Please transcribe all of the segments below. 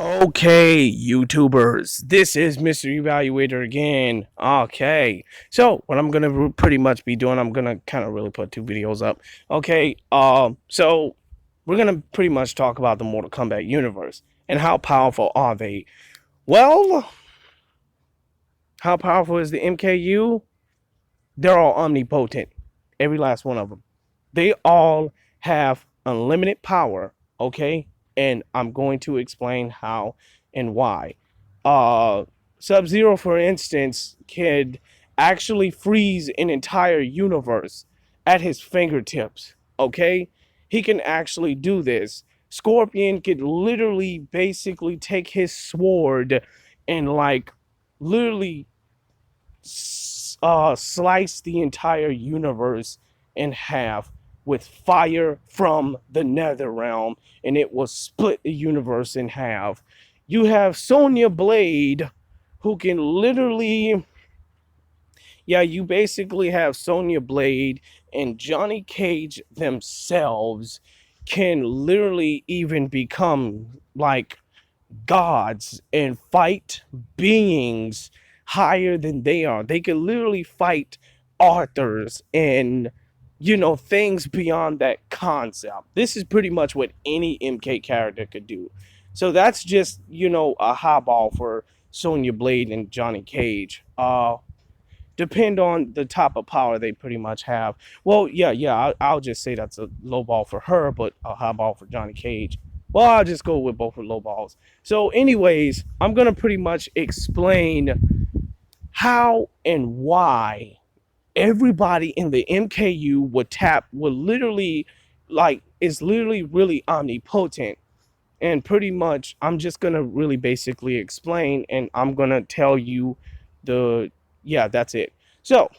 Okay, YouTubers, this is Mr. Evaluator again. Okay, so what I'm gonna pretty much be doing, I'm gonna kind of really put two videos up. Okay, so we're gonna pretty much talk about the Mortal Kombat universe and how powerful are they? Well, how powerful is the MKU? They're all omnipotent, every last one of them. They all have unlimited power, okay? And I'm going to explain how and why. Uh Sub-Zero, for instance, could actually freeze an entire universe at his fingertips, okay? He can actually do this. Scorpion could literally basically take his sword and literally slice the entire universe in half with fire from the nether realm, and it will split the universe in half. You have Sonya Blade, who can literally, yeah, you basically have Sonya Blade and Johnny Cage themselves can literally even become like gods and fight beings higher than they are. They can literally fight authors and things beyond that concept. This is pretty much what any MK character could do. So that's just a highball for Sonya Blade and Johnny Cage. Depend on the type of power they pretty much have. Well, yeah, I'll just say that's a low ball for her, but a high ball for Johnny Cage. Well, I'll just go with both of low balls. So, anyways, I'm gonna pretty much explain how and why everybody in the MKU would literally is literally really omnipotent. And pretty much I'm just gonna really basically explain, and I'm gonna tell you the yeah, that's it. So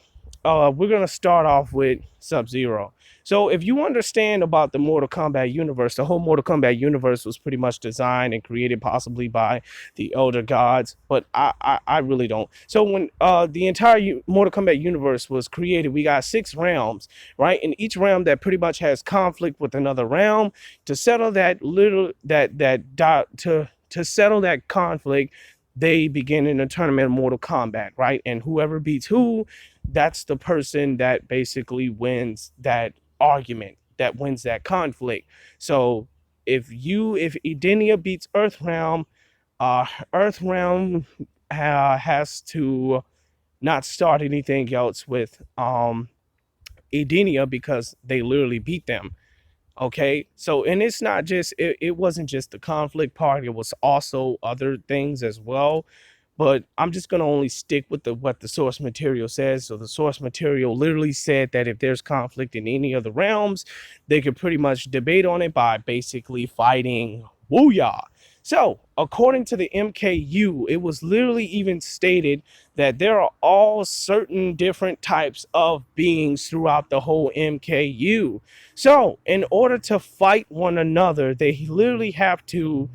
we're gonna start off with Sub-Zero. So if you understand about the Mortal Kombat universe, the whole Mortal Kombat universe was pretty much designed and created possibly by the Elder Gods, but I really don't. So when the entire Mortal Kombat universe was created, we got 6 realms, right? And each realm that pretty much has conflict with another realm. To settle that little to settle that conflict, they begin in a tournament of Mortal Kombat, right? And whoever beats who, that's the person that basically wins that argument, that wins that conflict. So if Edenia beats Earthrealm, Earthrealm has to not start anything else with Edenia because they literally beat them. Okay, so and it's not just it wasn't just the conflict part, it was also other things as well, but I'm just going to only stick with the what the source material says. So the source material literally said that if there's conflict in any of the realms, they could pretty much debate on it by basically fighting Wooyah. So according to the MKU, it was literally even stated that there are all certain different types of beings throughout the whole MKU. So in order to fight one another, they literally have to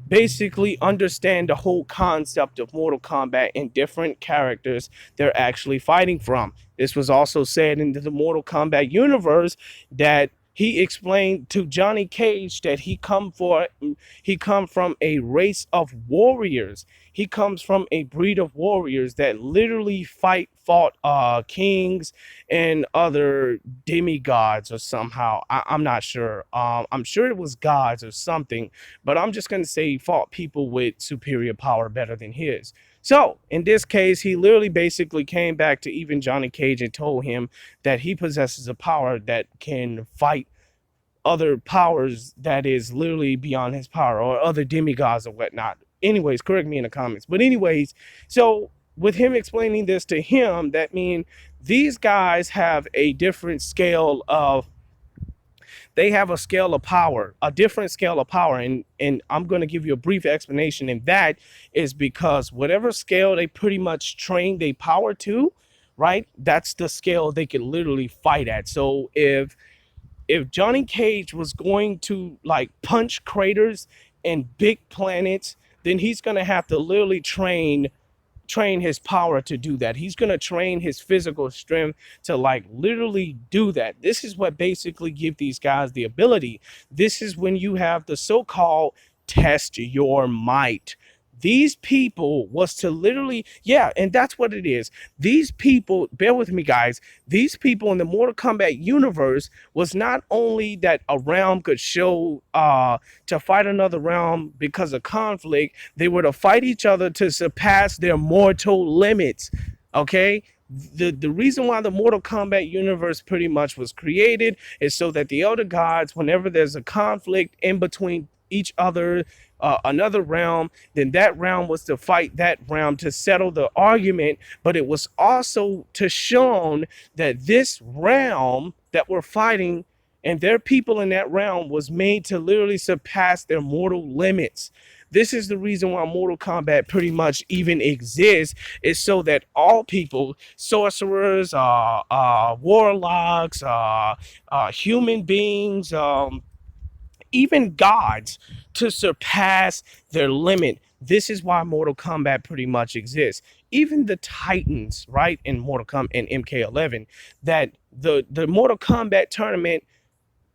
basically understand the whole concept of Mortal Kombat and different characters they're actually fighting from. This was also said in the Mortal Kombat universe that he explained to Johnny Cage that he come from a race of warriors. He comes from a breed of warriors that literally fought kings and other demigods or somehow. I'm not sure. I'm sure it was gods or something, but I'm just gonna say he fought people with superior power better than his. So in this case, he literally basically came back to even Johnny Cage and told him that he possesses a power that can fight other powers that is literally beyond his power or other demigods or whatnot. Anyways, correct me in the comments. But anyways, so with him explaining this to him, that means these guys have a different scale of they have a scale of power, a different scale of power. And I'm going to give you a brief explanation. And that is because whatever scale they pretty much train their power to, right? That's the scale they can literally fight at. So if Johnny Cage was going to like punch craters and big planets, then he's going to have to literally train his power to do that. He's going to train his physical strength to like literally do that. This is what basically give these guys the ability. This is when you have the so-called test your might. These people was to literally, yeah, and that's what it is. These people, bear with me, guys. These people in the Mortal Kombat universe was not only that a realm could show to fight another realm because of conflict, they were to fight each other to surpass their mortal limits. Okay, the reason why the Mortal Kombat universe pretty much was created is so that the Elder Gods, whenever there's a conflict in between each other, another realm, then that realm was to fight that realm to settle the argument. But it was also to shown that this realm that we're fighting and their people in that realm was made to literally surpass their mortal limits. This is the reason why Mortal Kombat pretty much even exists, is so that all people, sorcerers, warlocks, human beings, even gods, to surpass their limit. This is why Mortal Kombat pretty much exists. Even the Titans, right, in Mortal Kombat and MK11, that the Mortal Kombat tournament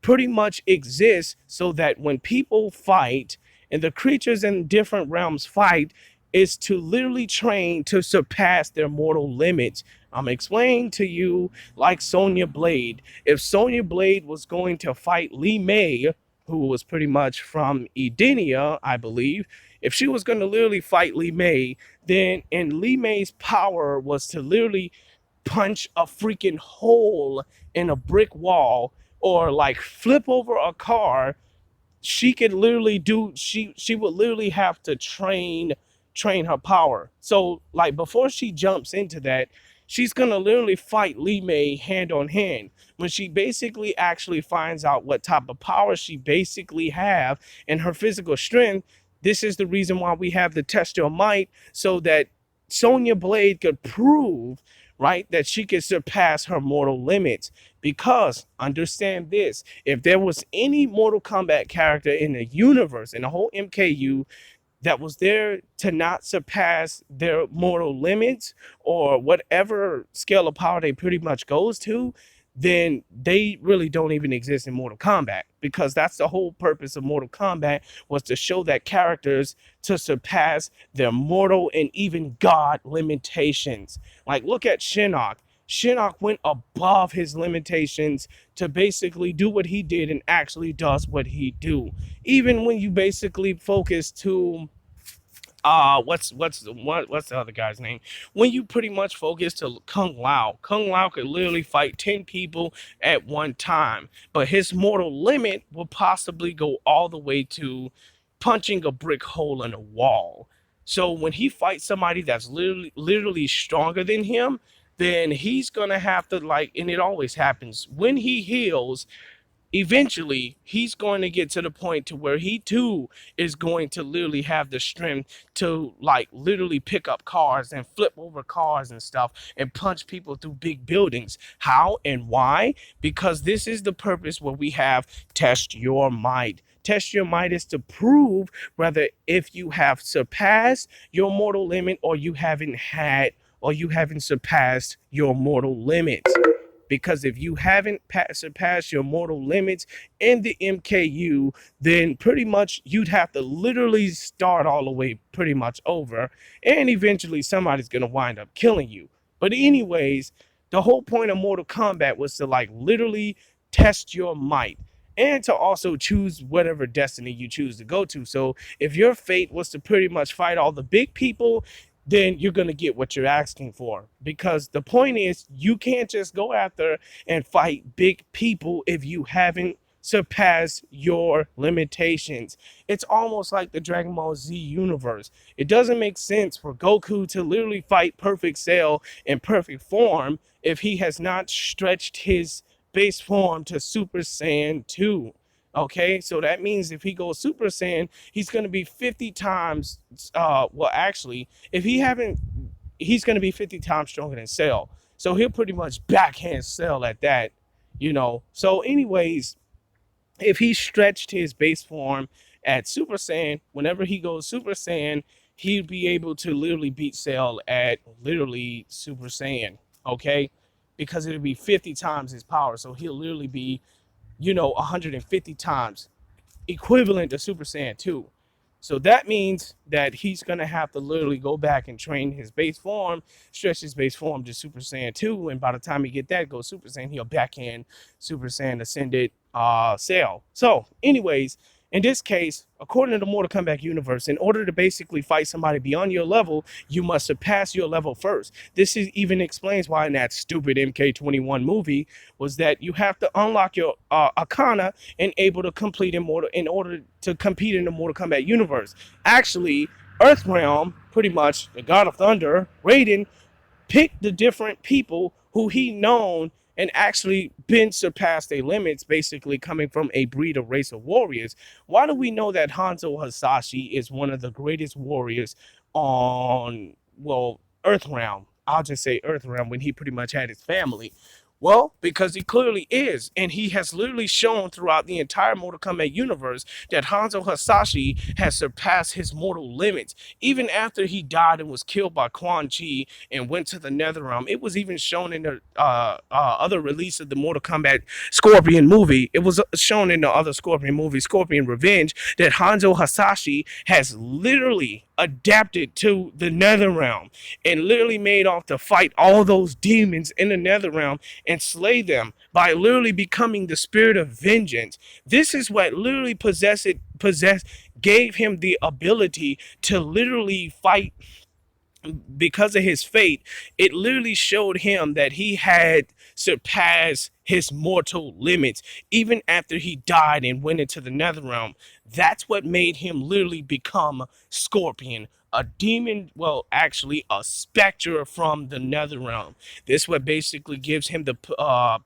pretty much exists so that when people fight and the creatures in different realms fight, is to literally train to surpass their mortal limits. I'm explaining to you like Sonya Blade. If Sonya Blade was going to fight Li Mei, who was pretty much from Edenia, I believe, if she was going to literally fight Li Mei, then and Li Mei's power was to literally punch a freaking hole in a brick wall or like flip over a car, she could literally do she would literally have to train her power. So like before she jumps into that, she's gonna literally fight Li Mei hand on hand. When she basically actually finds out what type of power she basically have and her physical strength, this is the reason why we have the test your might, so that Sonya Blade could prove, right, that she could surpass her mortal limits. Because understand this, if there was any Mortal Kombat character in the universe, in the whole MKU, that was there to not surpass their mortal limits or whatever scale of power they pretty much goes to, then they really don't even exist in Mortal Kombat, because that's the whole purpose of Mortal Kombat, was to show that characters to surpass their mortal and even god limitations. Like look at Shinnok. Shinnok went above his limitations to basically do what he did and actually does what he do. Even when you basically focus to what's the other guy's name? When you pretty much focus to Kung Lao could literally fight 10 people at one time, but his mortal limit will possibly go all the way to punching a brick hole in a wall. So when he fights somebody that's literally stronger than him, then he's gonna have to, like, and it always happens when he heals, eventually he's going to get to the point to where he too is going to literally have the strength to like literally pick up cars and flip over cars and stuff and punch people through big buildings. How and why? Because this is the purpose where we have test your might. Test your might is to prove whether if you have surpassed your mortal limit or you haven't surpassed your mortal limits. Because if you haven't surpassed your mortal limits in the MKU, then pretty much you'd have to literally start all the way pretty much over, and eventually somebody's going to wind up killing you. But anyways, the whole point of Mortal Kombat was to like literally test your might and to also choose whatever destiny you choose to go to. So if your fate was to pretty much fight all the big people, then you're going to get what you're asking for. Because the point is, you can't just go after and fight big people if you haven't surpassed your limitations. It's almost like the Dragon Ball Z universe. It doesn't make sense for Goku to literally fight Perfect Cell in perfect form if he has not stretched his base form to Super Saiyan 2. Okay, so that means if he goes Super Saiyan, he's going to be 50 times, well, actually, if he haven't, he's going to be 50 times stronger than Cell. So he'll pretty much backhand Cell at that, you know. So anyways, if he stretched his base form at Super Saiyan, whenever he goes Super Saiyan, he'd be able to literally beat Cell at literally Super Saiyan, okay? Because it'll be 50 times his power. So he'll literally be, 150 times equivalent to Super Saiyan 2. So that means that he's gonna have to literally go back and train his base form, stretch his base form to Super Saiyan 2, and by the time he get that, go Super Saiyan, he'll back in Super Saiyan Ascended Cell. So, anyways, in this case, according to the Mortal Kombat universe, in order to basically fight somebody beyond your level, you must surpass your level first. This is even explains why in that stupid MK21 movie was that you have to unlock your Arcana and able to complete Immortal in order to compete in the Mortal Kombat universe. Actually, Earthrealm, pretty much the God of Thunder, Raiden, pick the different people who he known and actually been surpassed their limits, basically coming from a breed of race of warriors. Why do we know that Hanzo Hasashi is one of the greatest warriors on, well, Earthrealm? I'll just say Earthrealm when he pretty much had his family. Well, because he clearly is, and he has literally shown throughout the entire Mortal Kombat universe that Hanzo Hasashi has surpassed his mortal limits. Even after he died and was killed by Quan Chi and went to the Netherrealm, it was even shown in the other release of the Mortal Kombat Scorpion movie. It was shown in the other Scorpion movie, Scorpion Revenge, that Hanzo Hasashi has literally adapted to the Netherrealm and literally made off to fight all those demons in the Netherrealm and slay them by literally becoming the spirit of vengeance. This is what literally possessed gave him the ability to literally fight because of his fate. It literally showed him that he had surpassed his mortal limits even after he died and went into the Netherrealm. That's what made him literally become Scorpion, a demon, well, actually a specter from the Netherrealm. This what basically gives him the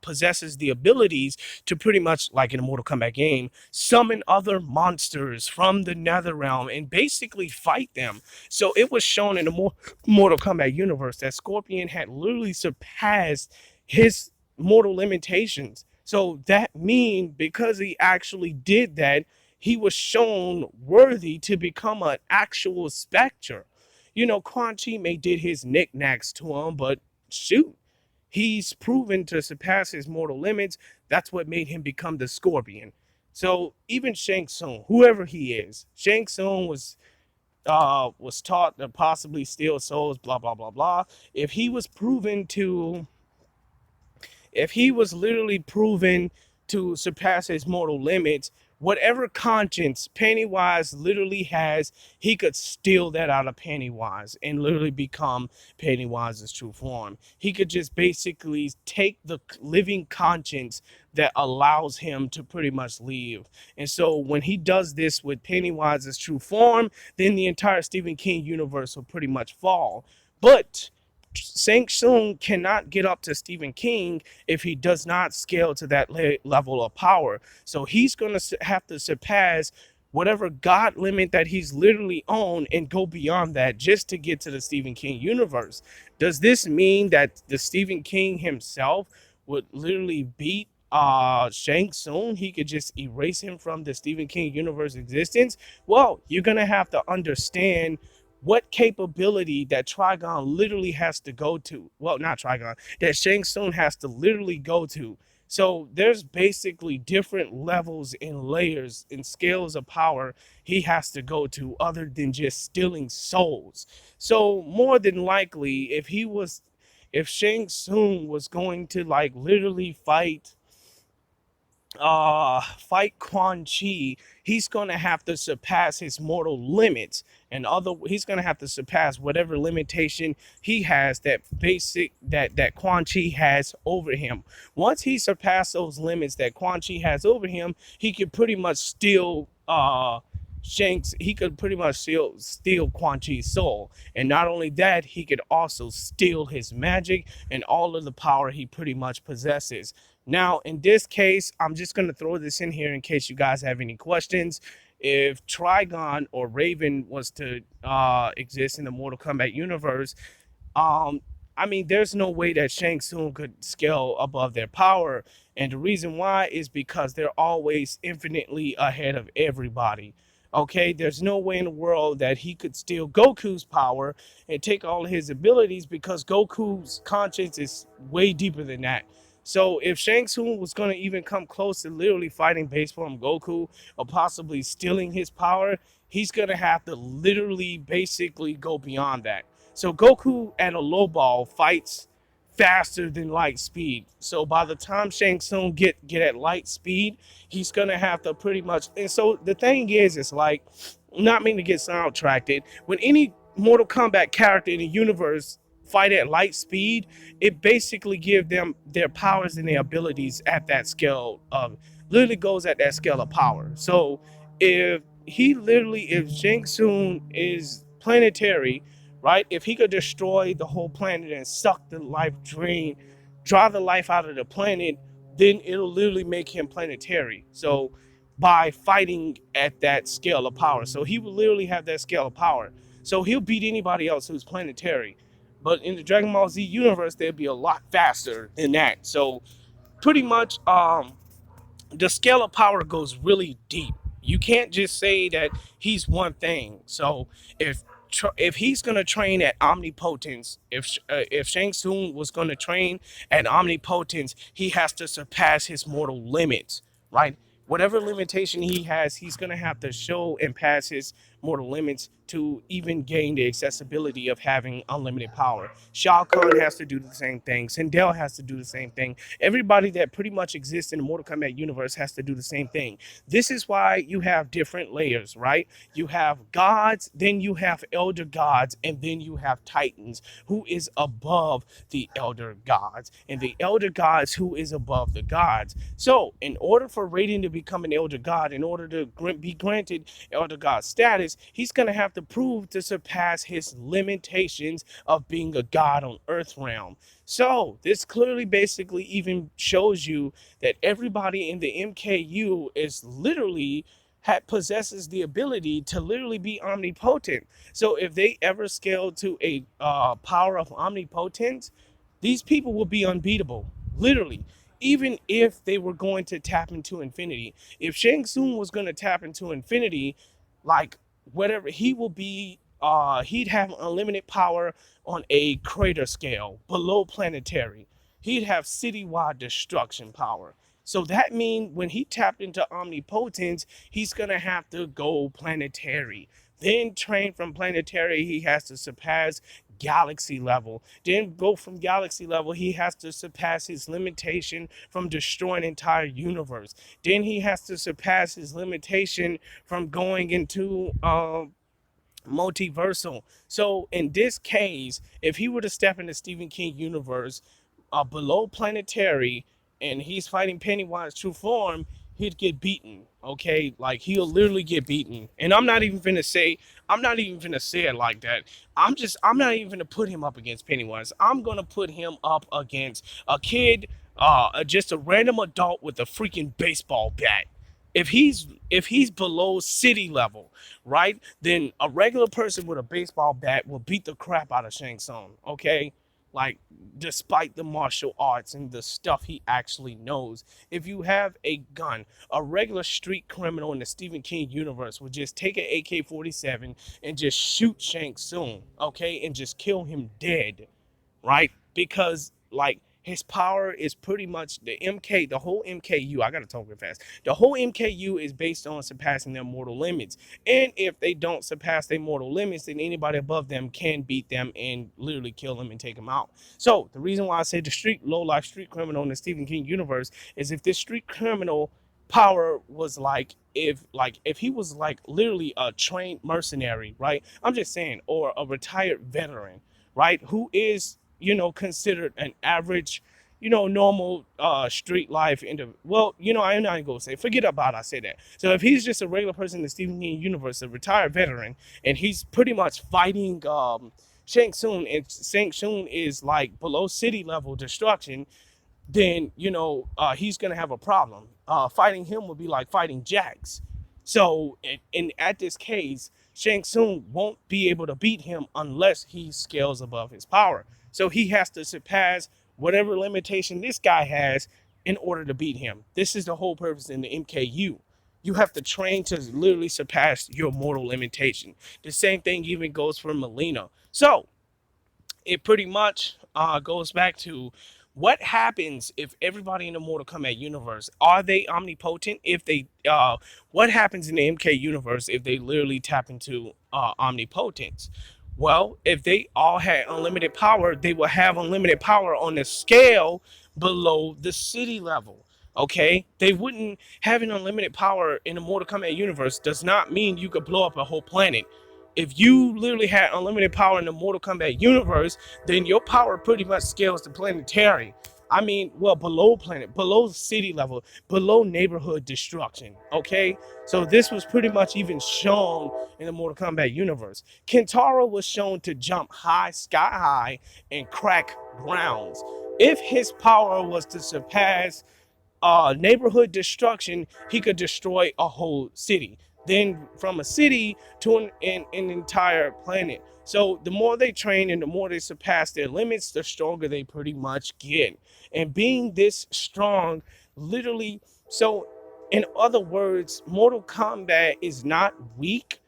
possesses the abilities to pretty much, like in a Mortal Kombat game, summon other monsters from the Netherrealm and basically fight them. So it was shown in the Mortal Kombat universe that Scorpion had literally surpassed his mortal limitations. So that means because he actually did that, he was shown worthy to become an actual specter. You know, Quan Chi may did his knickknacks to him, but shoot, he's proven to surpass his mortal limits. That's what made him become the Scorpion. So even Shang Tsung, whoever he is, Shang Tsung was taught to possibly steal souls, blah blah blah blah. If he was proven to if he was literally proven to surpass his mortal limits, whatever conscience Pennywise literally has, he could steal that out of Pennywise and literally become Pennywise's true form. He could just basically take the living conscience that allows him to pretty much leave. And so when he does this with Pennywise's true form, then the entire Stephen King universe will pretty much fall. But Shang Tsung cannot get up to Stephen King if he does not scale to that level of power. So he's going to have to surpass whatever God limit that he's literally on and go beyond that just to get to the Stephen King universe. Does this mean that the Stephen King himself would literally beat Shang Tsung? He could just erase him from the Stephen King universe existence? Well, you're going to have to understand what capability that Trigon literally has to go to. Well, not Trigon, that Shang Tsung has to literally go to. So there's basically different levels and layers and scales of power he has to go to other than just stealing souls. So more than likely, if Shang Tsung was going to like literally fight Quan Chi, he's gonna have to surpass his mortal limits, and he's gonna have to surpass whatever limitation he has that Quan Chi has over him. Once he surpasses those limits that Quan Chi has over him, he could pretty much steal he could pretty much steal Quan Chi's soul. And not only that, he could also steal his magic and all of the power he pretty much possesses. Now, in this case, I'm just going to throw this in here in case you guys have any questions. If Trigon or Raven was to exist in the Mortal Kombat universe, um, I mean, there's no way that Shang Tsung could scale above their power. And the reason why is because they're always infinitely ahead of everybody. Okay, there's no way in the world that he could steal Goku's power and take all of his abilities because Goku's conscience is way deeper than that. So if Shang Tsung was going to even come close to literally fighting base form Goku or possibly stealing his power, he's gonna have to literally basically go beyond that. So Goku at a low ball fights faster than light speed. So by the time Shang Tsung get at light speed, he's gonna have to pretty much. And so the thing is, it's like, not meaning to get sidetracked. When any Mortal Kombat character in the universe fight at light speed, it basically gives them their powers and their abilities at that scale of, literally goes at that scale of power. So if Shang Tsung is planetary, right? If he could destroy the whole planet and suck the life drain, draw the life out of the planet, then it'll literally make him planetary. So by fighting at that scale of power. So he will literally have that scale of power. So he'll beat anybody else who's planetary. But in the Dragon Ball Z universe, they'll be a lot faster than that. So pretty much the scale of power goes really deep. You can't just say that he's one thing. So if he's gonna train at omnipotence, if Shang Tsung was gonna train at omnipotence, he has to surpass his mortal limits, right? Whatever limitation he has, he's gonna have to show and pass his mortal limits to even gain the accessibility of having unlimited power. Shao Kahn has to do the same thing. Sindel has to do the same thing. Everybody that pretty much exists in the Mortal Kombat universe has to do the same thing. This is why you have different layers, right? You have gods, then you have elder gods, and then you have titans, who is above the elder gods, and the elder gods who is above the gods. So in order for Raiden to become an elder god, in order to be granted elder god status, he's going to have to prove to surpass his limitations of being a god on Earth realm. So this clearly basically even shows you that everybody in the MKU is literally possesses the ability to literally be omnipotent. So if they ever scale to a power of omnipotence, these people will be unbeatable, literally. Even if they were going to tap into infinity, if Shang Tsung was going to tap into infinity, like whatever, he will be, he'd have unlimited power on a crater scale below planetary. He'd have citywide destruction power. So that means when he tapped into omnipotence, he's gonna have to go planetary. Then train from planetary, he has to surpass galaxy level. Then go from galaxy level, he has to surpass his limitation from destroying entire universe. Then he has to surpass his limitation from going into multiversal. So in this case, if he were to step into Stephen King universe below planetary and he's fighting Pennywise true form, he'd get beaten. Okay, like he'll literally get beaten. And I'm not even gonna say it like that. I'm not even gonna put him up against Pennywise. I'm gonna put him up against a kid, just a random adult with a freaking baseball bat. If he's below city level, right, then a regular person with a baseball bat will beat the crap out of Shang Tsung. Okay, like despite the martial arts and the stuff he actually knows. If you have a gun, a regular street criminal in the Stephen King universe would just take an AK-47 and just shoot Shang Tsung, okay, and just kill him dead, right? Because like his power is pretty much the whole MKU. I gotta talk real fast. The whole MKU is based on surpassing their mortal limits. And if they don't surpass their mortal limits, then anybody above them can beat them and literally kill them and take them out. So the reason why I say the low life street criminal in the Stephen King universe is if this street criminal power was like if he was like literally a trained mercenary, right? I'm just saying, or a retired veteran, right? Who is, considered an average, normal street life into, well, I'm not gonna say, forget about I said that. So if he's just a regular person in the Stephen King universe, a retired veteran, and he's pretty much fighting Shang Tsung, and Shang Tsung is like below city level destruction, then he's gonna have a problem. Fighting him would be like fighting Jax. So at this case, Shang Tsung won't be able to beat him unless he scales above his power. So he has to surpass whatever limitation this guy has in order to beat him. This is the whole purpose in the MKU. You have to train to literally surpass your mortal limitation. The same thing even goes for Melina. So it pretty much goes back to What happens if everybody in the Mortal Kombat universe are they omnipotent? If they, what happens in the MK universe if they literally tap into omnipotence? Well, if they all had unlimited power, they will have unlimited power on the scale below the city level. Okay, they wouldn't having unlimited power in the Mortal Kombat universe does not mean you could blow up a whole planet. If you literally had unlimited power in the Mortal Kombat universe, then your power pretty much scales to planetary. I mean, well, below planet, below city level, below neighborhood destruction. Okay, so this was pretty much even shown in the Mortal Kombat universe. Kentaro was shown to jump high, sky high, and crack grounds. If his power was to surpass neighborhood destruction, he could destroy a whole city. Then from a city to an entire planet. So the more they train and the more they surpass their limits, the stronger they pretty much get. And being this strong, literally, so in other words, Mortal Kombat is not weak,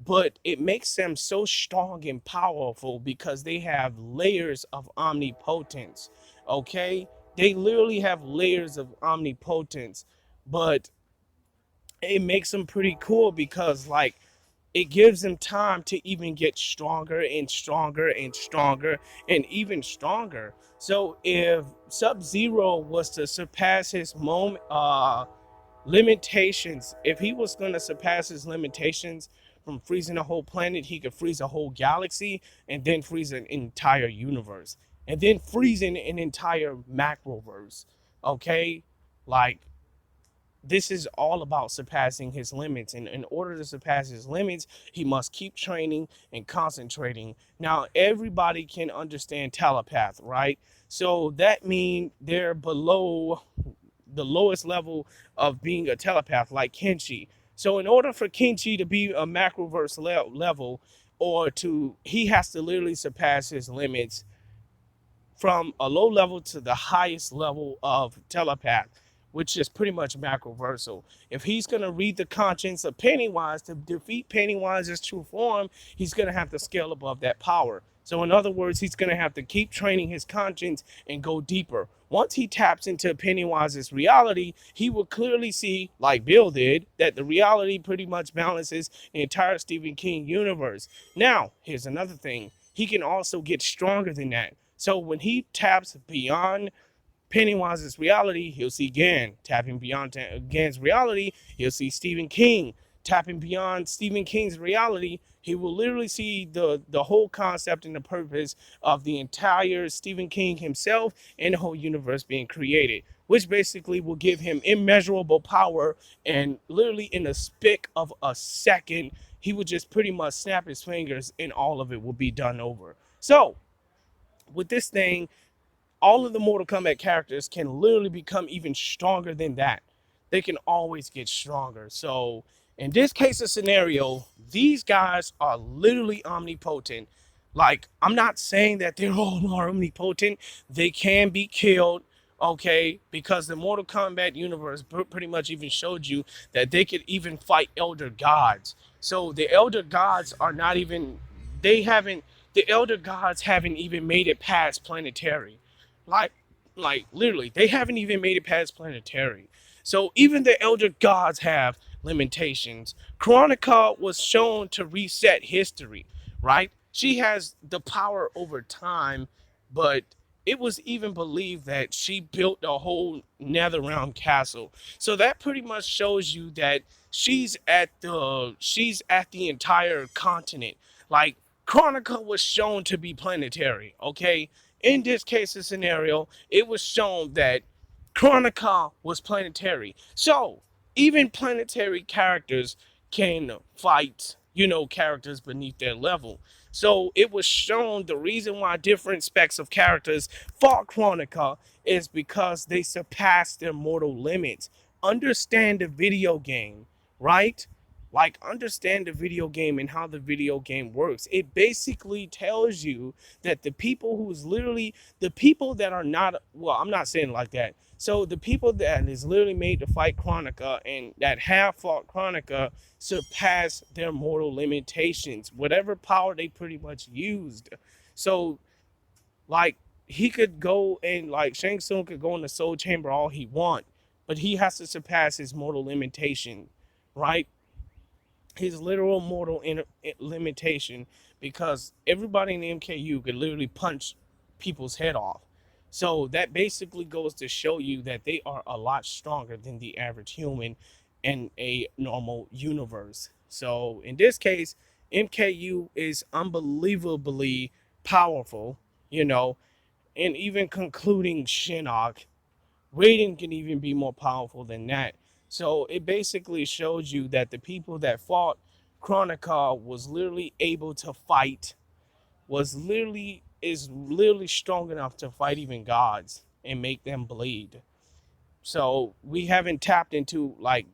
but it makes them so strong and powerful because they have layers of omnipotence. Okay, they literally have layers of omnipotence, but it makes them pretty cool because like it gives them time to even get stronger and stronger and stronger and even stronger. So if Sub Zero was to surpass his moment limitations, if he was going to surpass his limitations from freezing a whole planet, he could freeze a whole galaxy and then freeze an entire universe and then freezing an entire macroverse. Okay, like this is all about surpassing his limits, and in order to surpass his limits he must keep training and concentrating. Now everybody can understand telepath, right? So that means they're below the lowest level of being a telepath, like Kenshi. So in order for Kenshi to be a macroverse level, or to he has to literally surpass his limits from a low level to the highest level of telepath, which is pretty much macroversal. If he's going to read the conscience of Pennywise to defeat Pennywise's true form, he's going to have to scale above that power. So, in other words, he's going to have to keep training his conscience and go deeper. Once he taps into Pennywise's reality, he will clearly see, like Bill did, that the reality pretty much balances the entire Stephen King universe. Now, here's another thing. He can also get stronger than that. So when he taps beyond Pennywise's reality, he'll see Gan. Tapping beyond Gan's reality, he'll see Stephen King. Tapping beyond Stephen King's reality, he will literally see the whole concept and the purpose of the entire Stephen King himself and the whole universe being created, which basically will give him immeasurable power. And literally in a spick of a second, he would just pretty much snap his fingers and all of it will be done over. So with this thing, all of the Mortal Kombat characters can literally become even stronger than that. They can always get stronger. So in this case of scenario, these guys are literally omnipotent. Like, I'm not saying that they're all omnipotent. They can be killed, okay? Because the Mortal Kombat universe pretty much even showed you that they could even fight Elder Gods. So the Elder Gods are not even, they haven't, the Elder Gods haven't even made it past planetary. Like, like literally, they haven't even made it past planetary. So even the Elder Gods have limitations. Chronica was shown to reset history, right? She has the power over time, but it was even believed that she built a whole Netherrealm castle. So that pretty much shows you that she's at the entire continent. Like Chronica was shown to be planetary, okay? In this case of scenario, it was shown that Chronica was planetary. So even planetary characters can fight, characters beneath their level. So it was shown the reason why different specs of characters fought Chronica is because they surpassed their mortal limits. Understand the video game, right? Like, understand the video game and how the video game works. It basically tells you that the people who's literally the people that are not, well, I'm not saying like that. So the people that is literally made to fight Chronica and that have fought Chronica surpass their mortal limitations, whatever power they pretty much used. So like he could go and like Shang Tsung could go in the soul chamber all he want, but he has to surpass his mortal limitation, right? His literal mortal limitation, because everybody in the MKU could literally punch people's head off. So that basically goes to show you that they are a lot stronger than the average human in a normal universe. So in this case, MKU is unbelievably powerful, you know, and even concluding Shinnok, Raiden can even be more powerful than that. So it basically shows you that the people that fought Chronica was literally able to fight, is literally strong enough to fight even gods and make them bleed. So we haven't tapped into like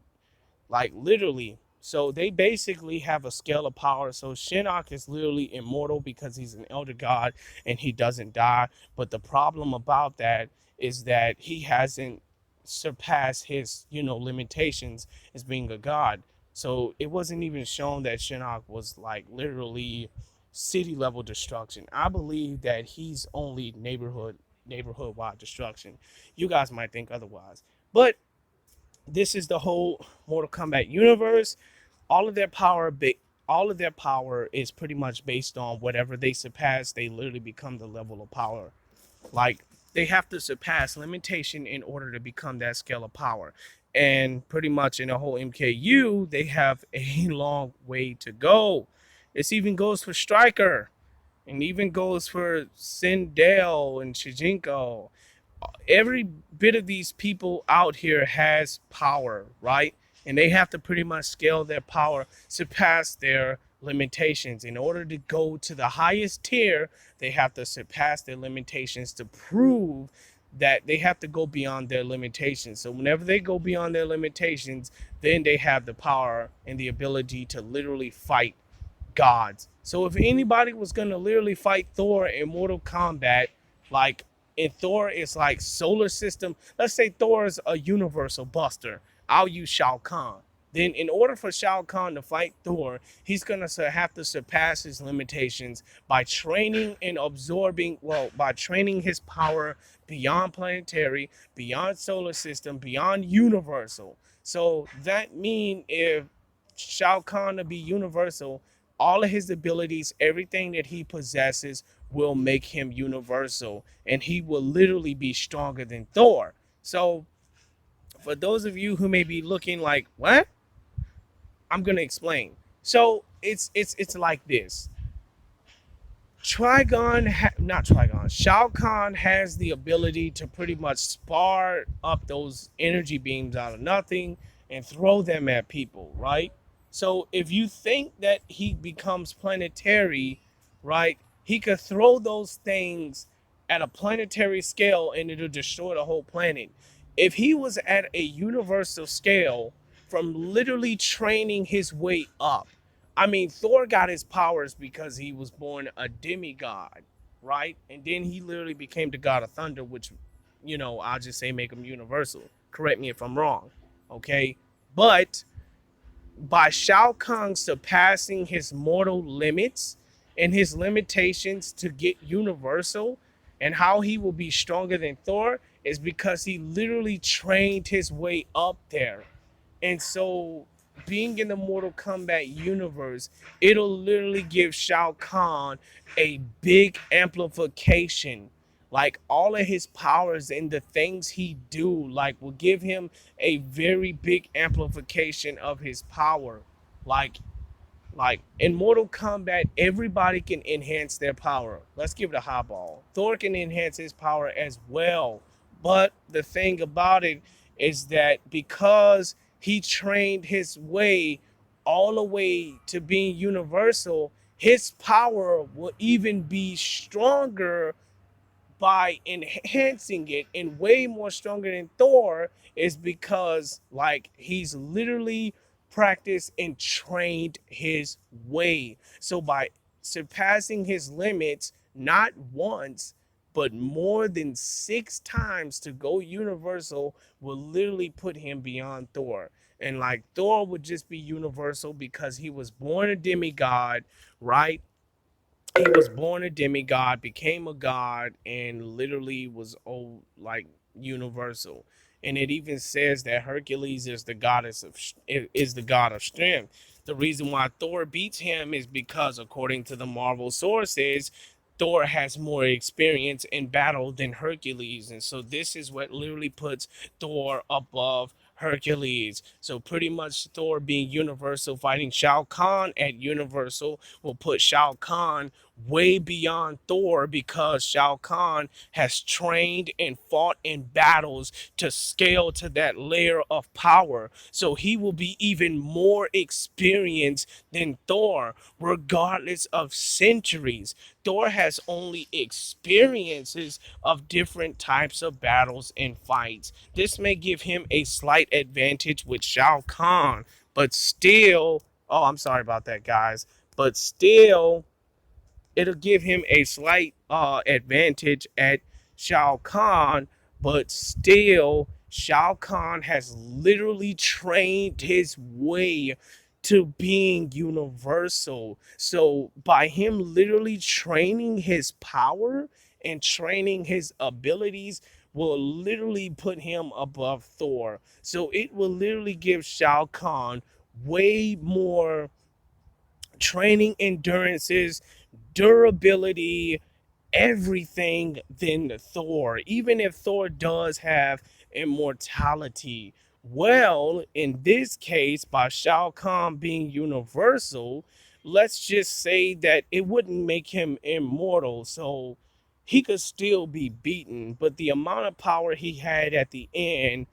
literally. So they basically have a scale of power. So Shinnok is literally immortal because he's an elder god and he doesn't die. But the problem about that is that he hasn't surpassed his, limitations as being a god. So it wasn't even shown that Shinnok was like literally city level destruction. I believe that he's only neighborhood wide destruction. You guys might think otherwise. But this is the whole Mortal Kombat universe. All of their power, all of their power is pretty much based on whatever they surpass. They literally become the level of power. Like they have to surpass limitation in order to become that scale of power. And pretty much in the whole MKU, they have a long way to go. This even goes for Striker, and even goes for Sindel and Shijinko. Every bit of these people out here has power, right? And they have to pretty much scale their power, surpass their limitations. In order to go to the highest tier, they have to surpass their limitations to prove that they have to go beyond their limitations. So whenever they go beyond their limitations, then they have the power and the ability to literally fight gods. So if anybody was gonna literally fight Thor in Mortal Kombat, like in Thor is like solar system. Let's say Thor is a universal buster. I'll use Shao Kahn. Then in order for Shao Kahn to fight Thor, he's gonna have to surpass his limitations by training and absorbing, well, by training his power beyond planetary, beyond solar system, beyond universal. So that means if Shao Kahn to be universal, all of his abilities, everything that he possesses will make him universal, and he will literally be stronger than Thor. So for those of you who may be looking like, what? I'm going to explain. So it's like this. Not Trigon, Shao Kahn has the ability to pretty much spark up those energy beams out of nothing and throw them at people, right? So if you think that he becomes planetary, right, he could throw those things at a planetary scale and it'll destroy the whole planet. If he was at a universal scale from literally training his way up, I mean, Thor got his powers because he was born a demigod, right? And then he literally became the god of thunder, which, I'll just say make him universal. Correct me if I'm wrong, okay? But by Shao Kahn surpassing his mortal limits and his limitations to get universal, and how he will be stronger than Thor is because he literally trained his way up there. And so, being in the Mortal Kombat universe, it'll literally give Shao Kahn a big amplification. Like all of his powers and the things he do, like will give him a very big amplification of his power. Like like in Mortal Kombat, everybody can enhance their power. Let's give it a highball. Thor can enhance his power as well. But the thing about it is that because he trained his way all the way to being universal, his power will even be stronger by enhancing it, and way more stronger than Thor is because like he's literally practiced and trained his way. So by surpassing his limits not once but more than 6 times to go universal will literally put him beyond Thor. And like Thor would just be universal because he was born a demigod, right? He was born a demigod, became a god, and literally was like universal. And it even says that Hercules is the goddess of is the god of strength. The reason why Thor beats him is because, according to the Marvel sources, Thor has more experience in battle than Hercules, and so this is what literally puts Thor above Hercules. So pretty much Thor being universal, fighting Shao Kahn at Universal will put Shao Kahn way beyond Thor, because Shao Kahn has trained and fought in battles to scale to that layer of power. So he will be even more experienced than Thor, regardless of centuries. Thor has only experiences of different types of battles and fights. This may give him a slight advantage with Shao Kahn, but still, oh, I'm sorry about that, guys, but still, it'll give him a slight advantage at Shao Kahn, but still, Shao Kahn has literally trained his way to being universal. So, by him literally training his power and training his abilities, will literally put him above Thor. So, it will literally give Shao Kahn way more training endurances, durability, everything than Thor, even if Thor does have immortality. Well, in this case, by Shao Kahn being universal, let's just say that it wouldn't make him immortal, so he could still be beaten. But the amount of power he had at the end,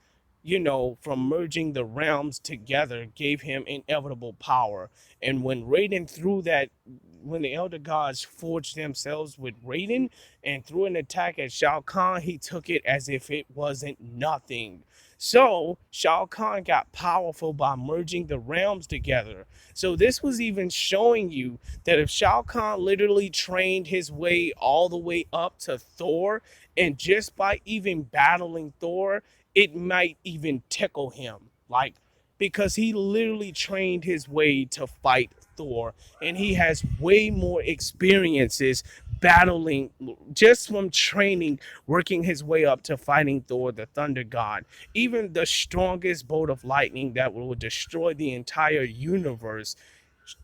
from merging the realms together, gave him inevitable power. And when the Elder Gods forged themselves with Raiden and threw an attack at Shao Kahn, he took it as if it wasn't nothing. So Shao Kahn got powerful by merging the realms together. So this was even showing you that if Shao Kahn literally trained his way all the way up to Thor, and just by even battling Thor, it might even tickle him. Like, because he literally trained his way to fight Thor, and he has way more experiences battling just from training, working his way up to fighting Thor, the Thunder God. Even the strongest bolt of lightning that will destroy the entire universe,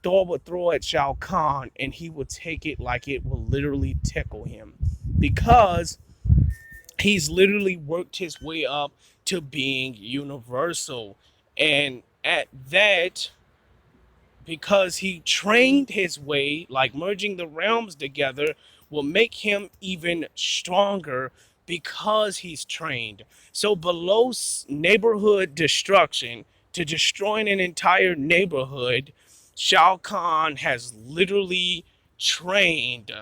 Thor would throw at Shao Kahn, and he would take it like it will literally tickle him, because he's literally worked his way up to being universal. And at that, because he trained his way, like merging the realms together will make him even stronger because he's trained. So below neighborhood destruction, to destroying an entire neighborhood, Shao Kahn has literally trained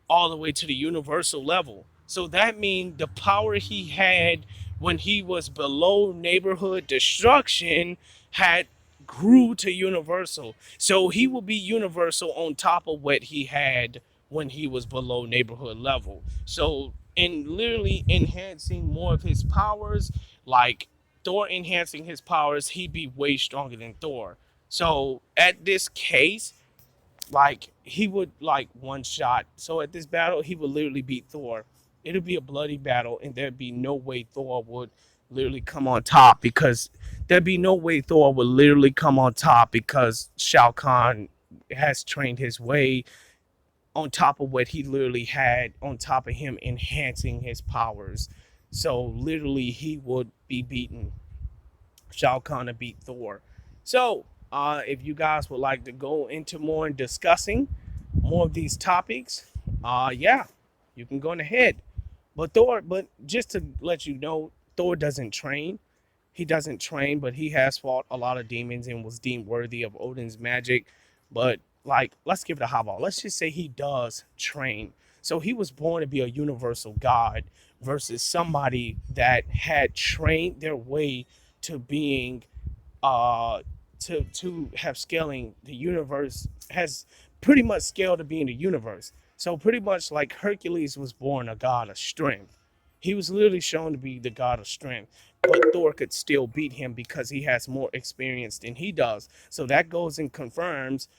all the way to the universal level. So that means the power he had when he was below neighborhood destruction had grew to universal. So he will be universal on top of what he had when he was below neighborhood level. So in literally enhancing more of his powers, like Thor enhancing his powers, he'd be way stronger than Thor. So at this case, like, he would like one shot. So at this battle, he would literally beat Thor. It'll be a bloody battle, and there'd be no way Thor would literally come on top, because there'd be no way Thor would literally come on top, because Shao Kahn has trained his way on top of what he literally had on top of him enhancing his powers. So literally he would be beaten. Shao Kahn to beat Thor. So, if you guys would like to go into more and discussing more of these topics, yeah, you can go ahead. But just to let you know, Thor doesn't train. He doesn't train, but he has fought a lot of demons and was deemed worthy of Odin's magic. But like, let's give it a highball. Let's just say he does train. So he was born to be a universal god versus somebody that had trained their way to being to have scaling the universe, has pretty much scaled to being the universe. So pretty much like Hercules was born a god of strength. He was literally shown to be the god of strength, but Thor could still beat him because he has more experience than he does. So that goes and confirms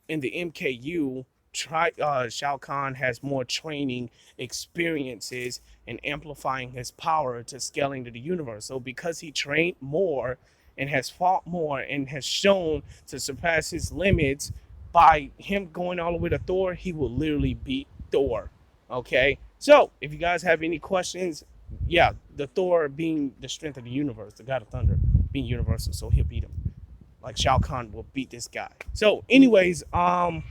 in the MKU Shao Kahn has more training experiences and amplifying his power to scaling to the universe. So because he trained more and has fought more and has shown to surpass his limits by him going all the way to Thor, he will literally beat Thor. Okay. So if you guys have any questions, yeah, the Thor being the strength of the universe, the God of Thunder being universal, so he'll beat him. Like Shao Kahn will beat this guy. So, anyways, have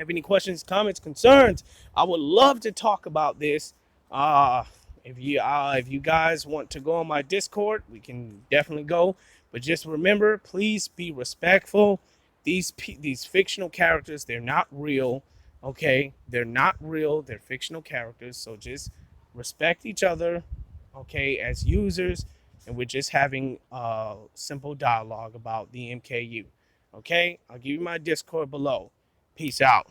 any questions, comments, concerns? I would love to talk about this. Uh, if you guys want to go on my Discord, we can definitely go. But just remember, please be respectful. These fictional characters, they're not real. Okay, they're not real. They're fictional characters. So just respect each other. Okay, as users, and we're just having simple dialogue about the MKU. Okay, I'll give you my Discord below. Peace out.